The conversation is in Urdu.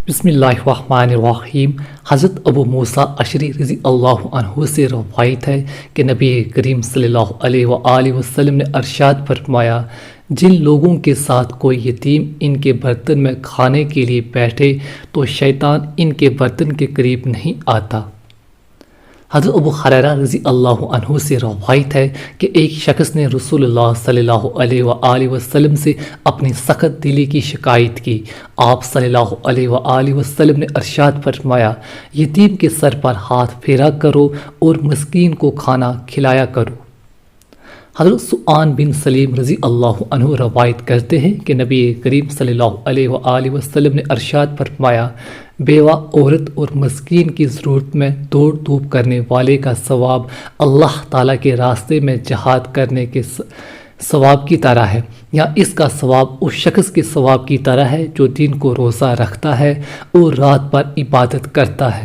بسم اللہ الرحمن الرحیم۔ حضرت ابو موسیٰ اشعری رضی اللہ عنہ سے روایت ہے کہ نبی کریم صلی اللہ علیہ وآلہ وسلم نے ارشاد فرمایا، جن لوگوں کے ساتھ کوئی یتیم ان کے برتن میں کھانے کے لیے بیٹھے تو شیطان ان کے برتن کے قریب نہیں آتا۔ حضرت ابو ہریرہ رضی اللہ عنہ سے روایت ہے کہ ایک شخص نے رسول اللہ صلی اللہ علیہ وآلہ وسلم سے اپنی سخت دلی کی شکایت کی۔ آپ صلی اللہ علیہ وآلہ وسلم نے ارشاد فرمایا، یتیم کے سر پر ہاتھ پھیرا کرو اور مسکین کو کھانا کھلایا کرو۔ حضرت سعان بن سلیم رضی اللہ عنہ روایت کرتے ہیں کہ نبی کریم صلی اللہ علیہ وآلہ وسلم نے ارشاد فرمایا، بیوہ عورت اور مسکین کی ضرورت میں دوڑ دھوپ کرنے والے کا ثواب اللہ تعالیٰ کے راستے میں جہاد کرنے کے ثواب کی طرح ہے، یا اس کا ثواب اس شخص کے ثواب کی طرح ہے جو دن کو روزہ رکھتا ہے اور رات پر عبادت کرتا ہے۔